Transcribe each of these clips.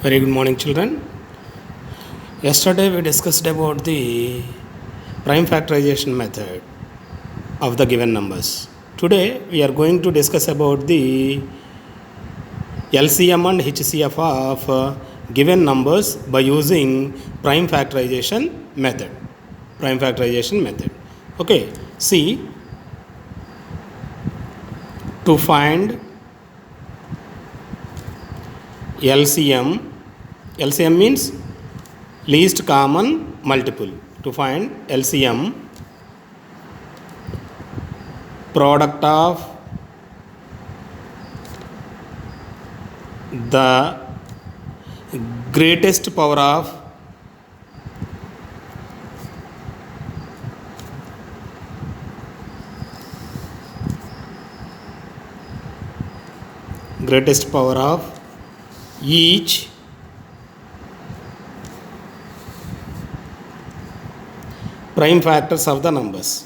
Very good morning, children. Yesterday we discussed about the prime factorization method of the given numbers. Today we are going to discuss about the LCM and HCF of given numbers by using prime factorization method. Prime factorization method. Okay, see, to find LCM means least common multiple. To find LCM, product of the greatest power of each prime factors of the numbers.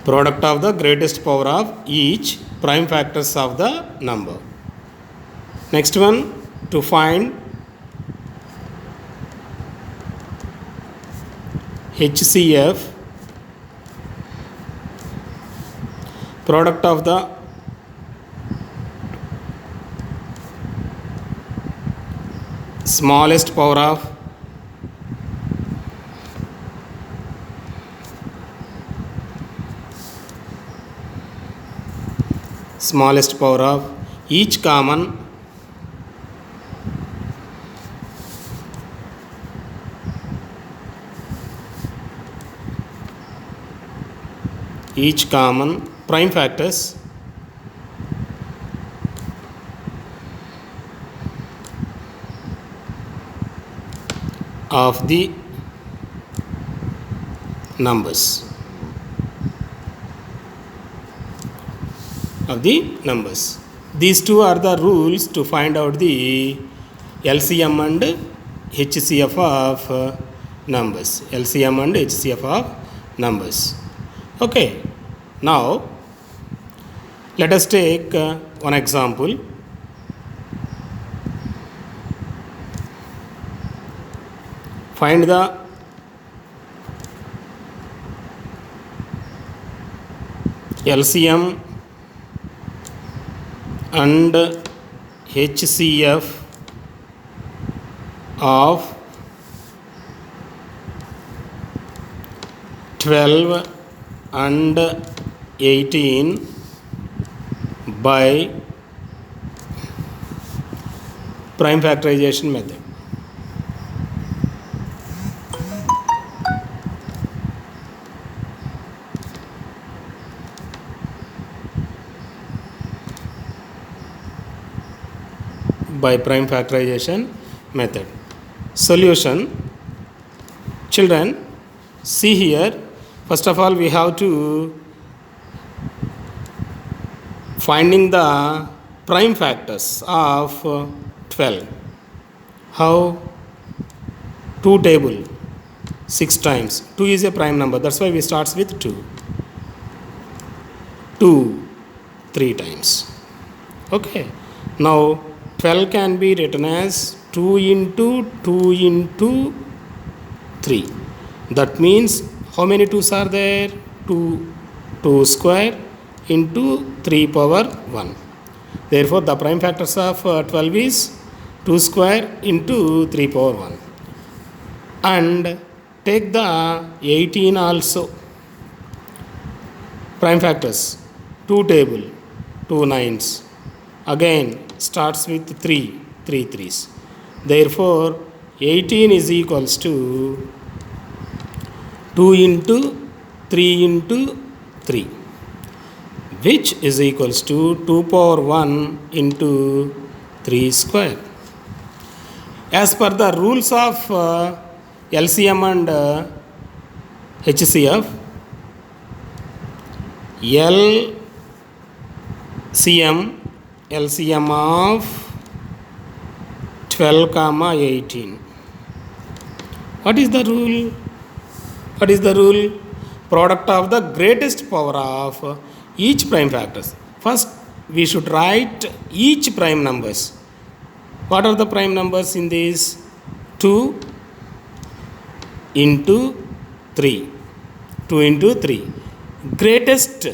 Product of the greatest power of each prime factors of the number. Next one, to find HCF, product of the smallest power of each common prime factors of the numbers. These two are the rules to find out the LCM and HCF of numbers. LCM and HCF of numbers. Okay, now let us take one example. Find the LCM and HCF of 12 and 18 by prime factorization method. By prime factorization method. Solution. Children, see here. First of all, we have to finding the prime factors of 12. How? 2 table 6 times. 2 is a prime number. That's why we starts with 2. 2 3 times. Okay. Now 12 can be written as 2 into 2 into 3. That means how many 2's are there? 2 square into 3 power 1. Therefore, the prime factors of 12 is 2 square into 3 power 1. And take the 18 also. Prime factors, 2 table, 2 nines. Again, starts with 3 threes. Therefore, 18 is equals to 2 into 3 into 3, which is equals to 2 power 1 into 3 square. As per the rules of LCM and HCF, LCM of 12 comma 18. What is the rule? What is the rule? Product of the greatest power of each prime factors. First, we should write each prime numbers. What are the prime numbers in this? 2 into 3. 2 into 3. Greatest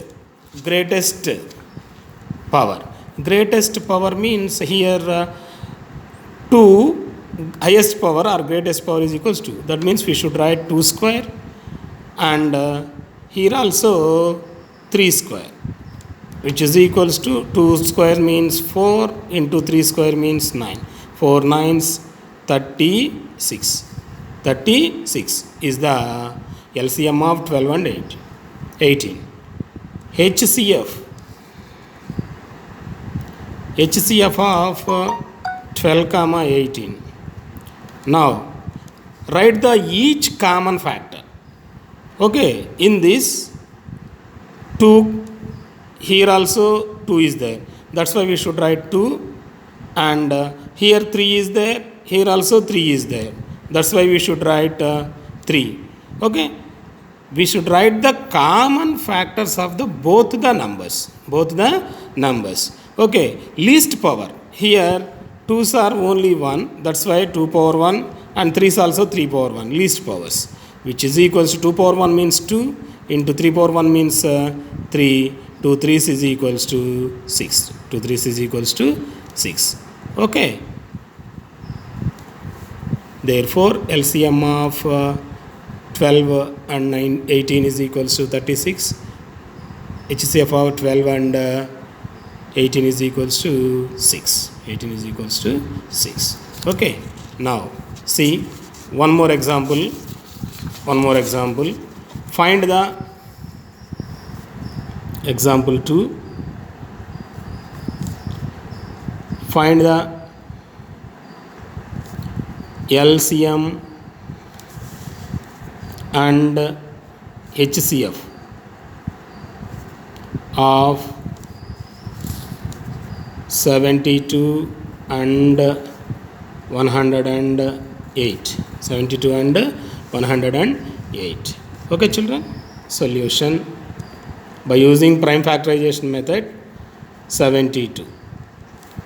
power. Greatest power means here 2 highest power or greatest power is equals to. That means we should write 2 square, and here also 3 square, which is equals to 2 square means 4 into 3 square means 9. 4 nines 36. 36 is the LCM of 12 and 18. HCF of 12 comma 18. Now write the each common factor. Okay, in this 2, here also 2 is there. That's why we should write 2, and here 3 is there, here also 3 is there. That's why we should write 3. Okay, we should write the common factors of the both the numbers. Okay, least power. Here 2's are only 1, that's why 2 power 1, and 3's also 3 power 1, least powers, which is equals to 2 power 1 means 2 into 3 power 1 means 3. 2 3's is equals to 6. 2 3's is equals to 6. Okay. Therefore, LCM of 12 and 18 is equals to 36. HCF of 12 and 18 is equals to 6. 18 is equals to 6. Okay. Now, see one more example. Find the example 2. Find the LCM and HCF of 72 and 108. 72 and 108. Okay, children. Solution by using prime factorization method. 72.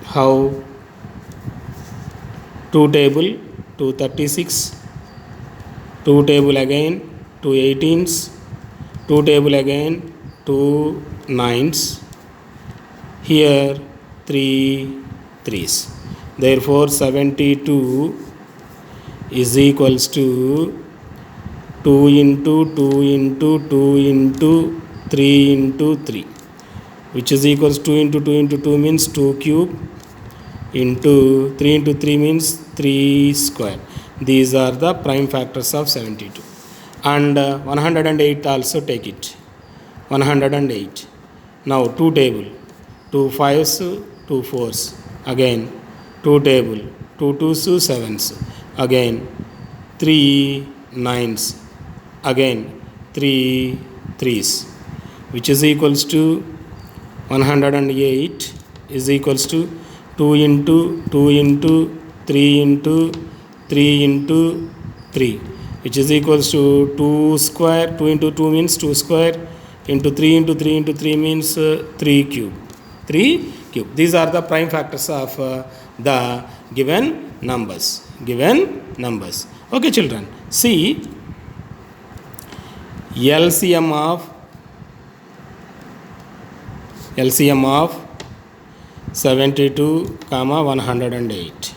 How? 2 table, 236, 2 table again, 2 18s, 2 table again, 2 9s, here 3 3s. Therefore, 72 is equals to 2 into 2 into 2 into 3 into 3, which is equals 2 into 2 into 2 means 2 cube into 3 into 3 means 3 square. These are the prime factors of 72. And 108 also take it. 108. Now 2 table, 2 5s, 2 4s. Again 2 table, 2 2s, 7s. Again 3 9s. Again 3 3s. Which is equals to 108 is equals to 2 into 2 into 3 into 3 into 3, which is equals to 2 square. 2 into 2 means 2 square into 3 into 3 into 3 means 3 cube. 3 cube. These are the prime factors of the given numbers. Okay, children. See LCM of 72 comma 108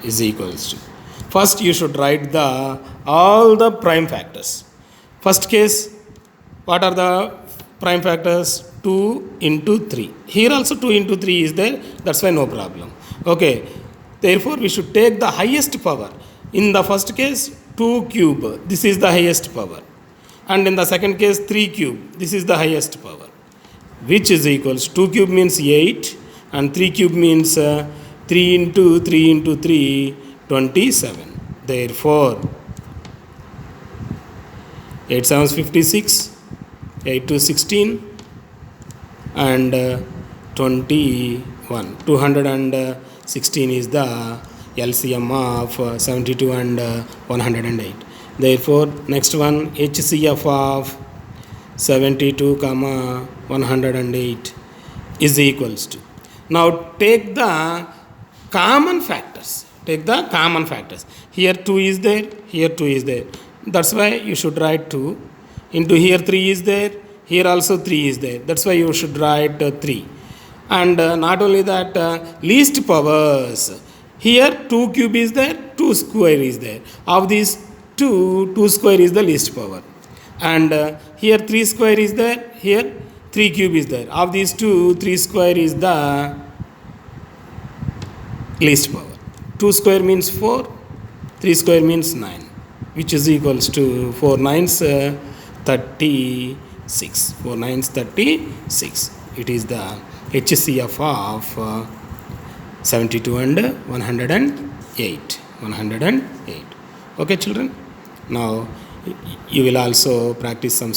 is equals to. First you should write all the prime factors. First case, what are the prime factors? 2 into 3. Here also 2 into 3 is there. That's why no problem. Okay. Therefore, we should take the highest power. In the first case, 2 cube. This is the highest power. And in the second case, 3 cube. This is the highest power. Which is equals 2 cube means 8 and 3 cube means 3 into 3 into 3, 27. Therefore, 8 7 is 56, 8 2 16 and 21. 216 is the LCM of 72 and 108. Therefore, next one HCF of 72 comma 108 is equals to. Now take the common factors. Take the common factors. Here 2 is there, here 2 is there. That's why you should write 2. Into here 3 is there, here also 3 is there. That's why you should write 3. And not only that, least powers. Here 2 cube is there, 2 square is there. Of these 2 square is the least power. And here 3 square is there, here 3 cube is there. Of these 2, 3 square is the least power. 2 square means 4, 3 square means 9, which is equals to 4 nines 36. 4 nines 36. It is the HCF of 72 and 108. 108. Okay, children? Now you will also practice some